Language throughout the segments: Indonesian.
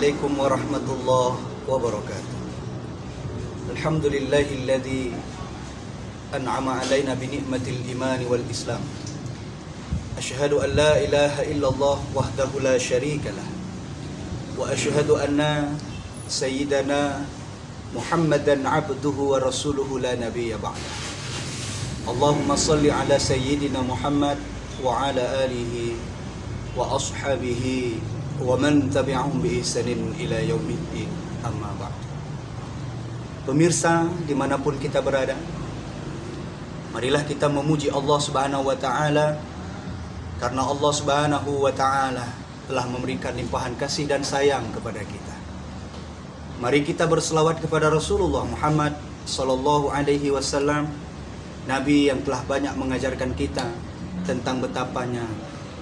Assalamualaikum warahmatullahi wabarakatuh. Alhamdulillahilladzi an'ama alaina bi ni'matil iman wal islam. Asyhadu an la ilaha illallah wahdahu la syarikalah. Wa asyhadu anna sayyidana Muhammadan abduhu wa rasuluhu la nabiyya ba'da. Allahumma salli ala sayyidina Muhammad wa ala alihi wa ashabihi wa man tabi'ahum bi ihsanin ila yaumiddin, amma ba'd. Pemirsa dimanapun kita berada, marilah kita memuji Allah Subhanahu wa ta'ala, karena Allah Subhanahu wa ta'ala telah memberikan limpahan kasih dan sayang kepada kita. Mari kita berselawat kepada Rasulullah Muhammad sallallahu alaihi wasallam, Nabi yang telah banyak mengajarkan kita tentang betapanya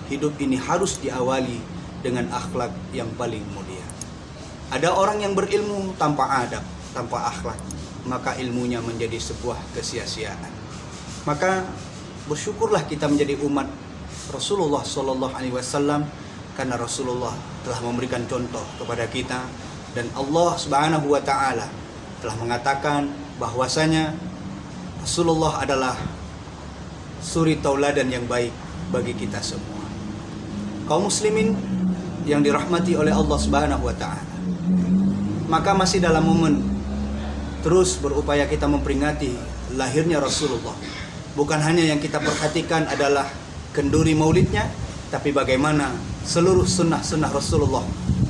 hidup ini harus diawali dengan akhlak yang paling mulia. Ada orang yang berilmu tanpa adab, tanpa akhlak, maka ilmunya menjadi sebuah kesia-siaan. Maka bersyukurlah kita menjadi umat Rasulullah sallallahu alaihi wasallam, karena Rasulullah telah memberikan contoh kepada kita, dan Allah Subhanahu wa taala telah mengatakan bahwasanya Rasulullah adalah suri tauladan yang baik bagi kita semua. Kaum muslimin yang dirahmati oleh Allah Subhanahu wa taala, maka masih dalam momen terus berupaya kita memperingati lahirnya Rasulullah. Bukan hanya yang kita perhatikan adalah kenduri maulidnya, tapi bagaimana seluruh sunnah-sunnah Rasulullah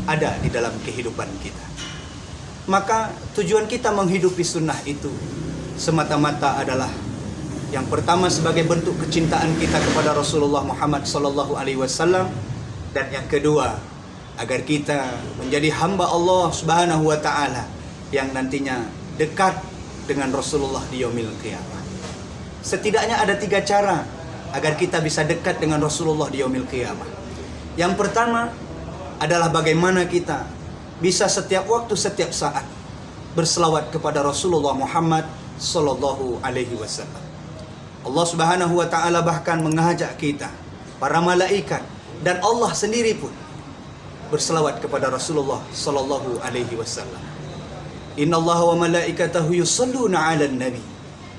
ada di dalam kehidupan kita. Maka tujuan kita menghidupi sunnah itu semata-mata adalah yang pertama sebagai bentuk kecintaan kita kepada Rasulullah Muhammad sallallahu alaihi wasallam, dan yang kedua agar kita menjadi hamba Allah Subhanahu wa taala yang nantinya dekat dengan Rasulullah di yaumil qiyamah. Setidaknya ada 3 cara agar kita bisa dekat dengan Rasulullah di yaumil qiyamah. Yang pertama adalah bagaimana kita bisa setiap waktu, setiap saat berselawat kepada Rasulullah Muhammad sallallahu alaihi wasallam. Allah Subhanahu wa taala bahkan mengajak kita, para malaikat dan Allah sendiri pun berselawat kepada Rasulullah sallallahu alaihi wasallam. Innallaha wa malaikatahu yusholluna 'alan nabi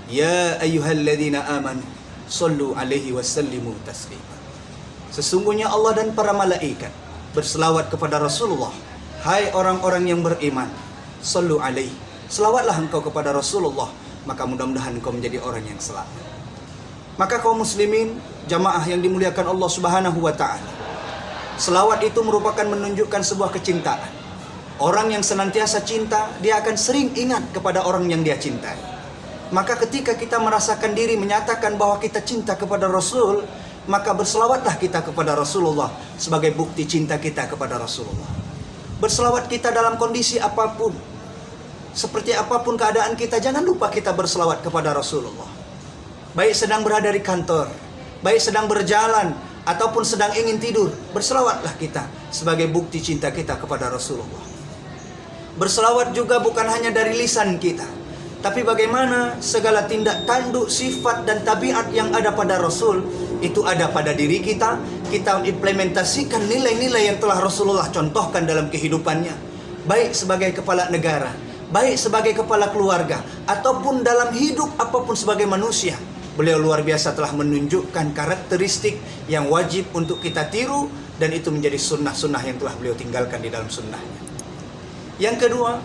ya ayyuhalladzina amanu shallu 'alaihi wasallimu taslima. Sesungguhnya Allah dan para malaikat berselawat kepada Rasulullah. Hai orang-orang yang beriman, shallu 'alaihi, selawatlah engkau kepada Rasulullah, maka mudah-mudahan engkau menjadi orang yang selamat. Maka kaum muslimin, jamaah yang dimuliakan Allah Subhanahu wa taala, selawat itu merupakan menunjukkan sebuah kecintaan. Orang yang senantiasa cinta, dia akan sering ingat kepada orang yang dia cintai. Maka ketika kita merasakan diri menyatakan bahwa kita cinta kepada Rasul, maka berselawatlah kita kepada Rasulullah sebagai bukti cinta kita kepada Rasulullah. Berselawat kita dalam kondisi apapun, seperti apapun keadaan kita, jangan lupa kita berselawat kepada Rasulullah. Baik sedang berada di kantor, baik sedang berjalan, ataupun sedang ingin tidur, berselawatlah kita sebagai bukti cinta kita kepada Rasulullah. Berselawat juga bukan hanya dari lisan kita, tapi bagaimana segala tindak tanduk, sifat dan tabiat yang ada pada Rasul itu ada pada diri kita. Kita implementasikan nilai-nilai yang telah Rasulullah contohkan dalam kehidupannya, baik sebagai kepala negara, baik sebagai kepala keluarga, ataupun dalam hidup apapun sebagai manusia. Beliau luar biasa telah menunjukkan karakteristik yang wajib untuk kita tiru, dan itu menjadi sunnah-sunnah yang telah beliau tinggalkan di dalam sunnahnya. Yang kedua,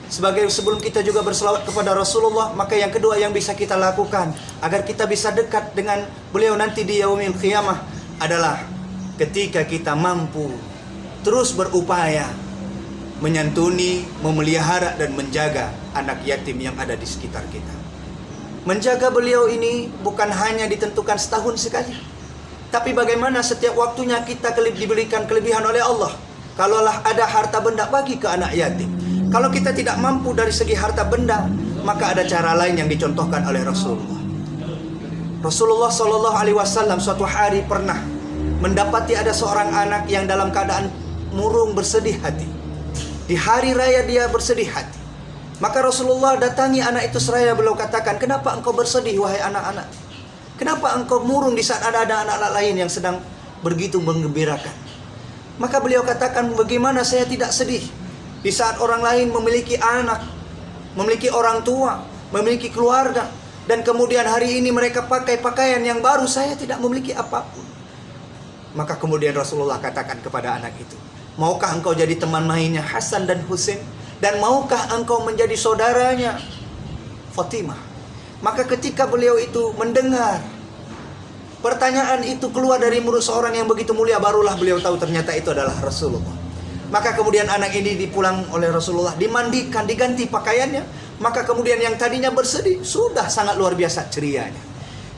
sebelum kita juga berselawat kepada Rasulullah, maka yang kedua yang bisa kita lakukan agar kita bisa dekat dengan beliau nanti di yaumil qiyamah adalah ketika kita mampu terus berupaya menyantuni, memelihara dan menjaga anak yatim yang ada di sekitar kita. Menjaga beliau ini bukan hanya ditentukan setahun sekali, tapi bagaimana setiap waktunya kita diberikan kelebihan oleh Allah. Kalaulah ada harta benda, bagi ke anak yatim. Kalau kita tidak mampu dari segi harta benda, maka ada cara lain yang dicontohkan oleh Rasulullah. Rasulullah sallallahu alaihi wasallam suatu hari pernah mendapati ada seorang anak yang dalam keadaan murung, bersedih hati. Di hari raya dia bersedih hati. Maka Rasulullah datangi anak itu seraya beliau katakan, kenapa engkau bersedih wahai anak-anak? Kenapa engkau murung di saat ada anak-anak lain yang sedang begitu menggembirakan? Maka beliau katakan, bagaimana saya tidak sedih di saat orang lain memiliki anak, memiliki orang tua, memiliki keluarga, dan kemudian hari ini mereka pakai pakaian yang baru, saya tidak memiliki apapun. Maka kemudian Rasulullah katakan kepada anak itu, maukah engkau jadi teman mainnya Hasan dan Husain? Dan maukah engkau menjadi saudaranya Fatimah? Maka ketika beliau itu mendengar pertanyaan itu keluar dari mulut seorang yang begitu mulia, barulah beliau tahu ternyata itu adalah Rasulullah. Maka kemudian anak ini dipulang oleh Rasulullah, dimandikan, diganti pakaiannya. Maka kemudian yang tadinya bersedih, sudah sangat luar biasa cerianya.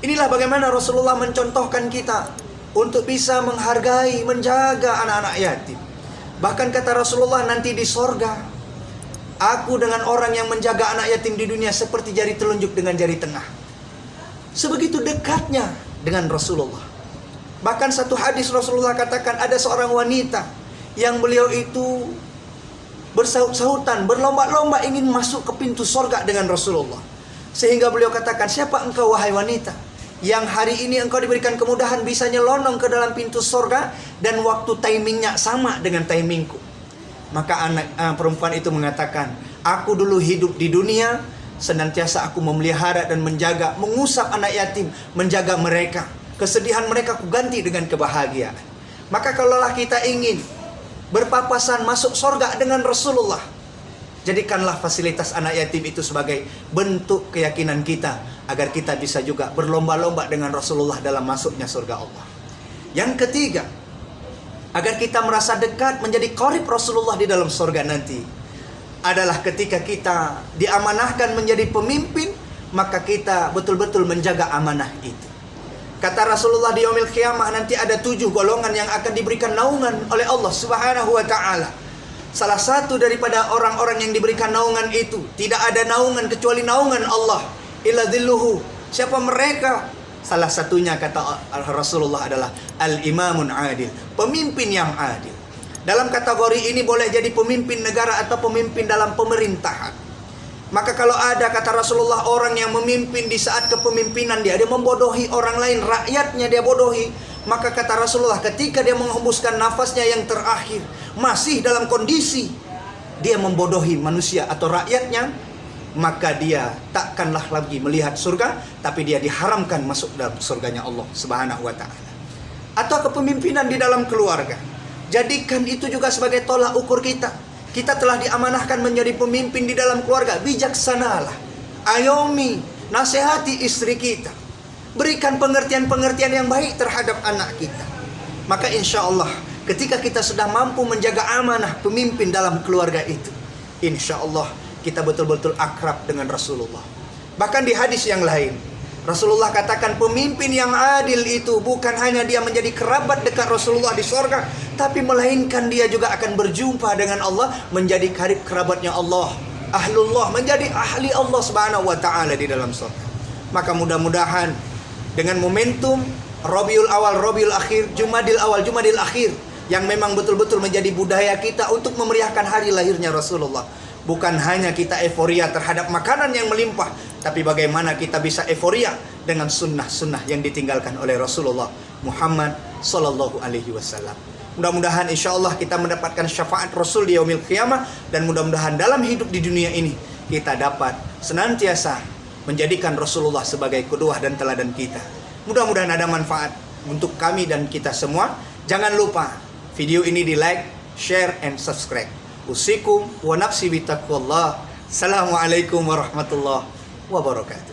Inilah bagaimana Rasulullah mencontohkan kita untuk bisa menghargai, menjaga anak-anak yatim. Bahkan kata Rasulullah, nanti di sorga, aku dengan orang yang menjaga anak yatim di dunia seperti jari telunjuk dengan jari tengah. Sebegitu dekatnya dengan Rasulullah. Bahkan satu hadis Rasulullah katakan, ada seorang wanita yang beliau itu bersaut-sautan, berlomba-lomba ingin masuk ke pintu sorga dengan Rasulullah. Sehingga beliau katakan, siapa engkau wahai wanita, yang hari ini engkau diberikan kemudahan bisa nyelonong ke dalam pintu sorga, dan waktu timingnya sama dengan timingku. Maka perempuan itu mengatakan, aku dulu hidup di dunia, senantiasa aku memelihara dan menjaga, mengusap anak yatim, menjaga mereka. Kesedihan mereka aku ganti dengan kebahagiaan. Maka kalaulah kita ingin berpapasan masuk sorga dengan Rasulullah, jadikanlah fasilitas anak yatim itu sebagai bentuk keyakinan kita, agar kita bisa juga berlomba-lomba dengan Rasulullah dalam masuknya surga Allah. Yang ketiga, agar kita merasa dekat menjadi qarib Rasulullah di dalam surga nanti, adalah ketika kita diamanahkan menjadi pemimpin, maka kita betul-betul menjaga amanah itu. Kata Rasulullah, di yaumil qiyamah nanti ada 7 golongan yang akan diberikan naungan oleh Allah Subhanahu wa ta'ala. Salah satu daripada orang-orang yang diberikan naungan itu, tidak ada naungan kecuali naungan Allah. Illa dhilluhu. Siapa mereka? Salah satunya kata Rasulullah adalah al-imamun adil, pemimpin yang adil. Dalam kategori ini boleh jadi pemimpin negara atau pemimpin dalam pemerintahan. Maka kalau ada, kata Rasulullah, orang yang memimpin di saat kepemimpinan dia membodohi orang lain, rakyatnya dia bodohi, maka kata Rasulullah, ketika dia menghembuskan nafasnya yang terakhir, masih dalam kondisi dia membodohi manusia atau rakyatnya, maka dia takkanlah lagi melihat surga, tapi dia diharamkan masuk dalam surganya Allah Subhanahu wa ta'ala. Atau kepemimpinan di dalam keluarga, jadikan itu juga sebagai tolak ukur kita. Kita telah diamanahkan menjadi pemimpin di dalam keluarga, bijaksanalah, ayomi, nasihati istri kita, berikan pengertian-pengertian yang baik terhadap anak kita. Maka insya Allah ketika kita sudah mampu menjaga amanah pemimpin dalam keluarga itu, insya Allah kita betul-betul akrab dengan Rasulullah. Bahkan di hadis yang lain, Rasulullah katakan pemimpin yang adil itu bukan hanya dia menjadi kerabat dekat Rasulullah di sorga, tapi melainkan dia juga akan berjumpa dengan Allah, menjadi karib kerabatnya Allah, ahlullah, menjadi ahli Allah Subhanahu wa ta'ala di dalam sorga. Maka mudah-mudahan dengan momentum Rabiul Awal, Rabiul Akhir, Jumadil Awal, Jumadil Akhir, yang memang betul-betul menjadi budaya kita untuk memeriahkan hari lahirnya Rasulullah, bukan hanya kita euforia terhadap makanan yang melimpah, tapi bagaimana kita bisa euforia dengan sunnah-sunnah yang ditinggalkan oleh Rasulullah Muhammad Sallallahu Alaihi Wasallam. Mudah-mudahan insya Allah kita mendapatkan syafaat Rasul di yaumil qiyamah, dan mudah-mudahan dalam hidup di dunia ini kita dapat senantiasa menjadikan Rasulullah sebagai qudwah dan teladan kita. Mudah-mudahan ada manfaat untuk kami dan kita semua. Jangan lupa video ini di like, share, and subscribe. Usikum wa nafsi bitaqwallah. Assalamualaikum warahmatullahi wabarakatuh.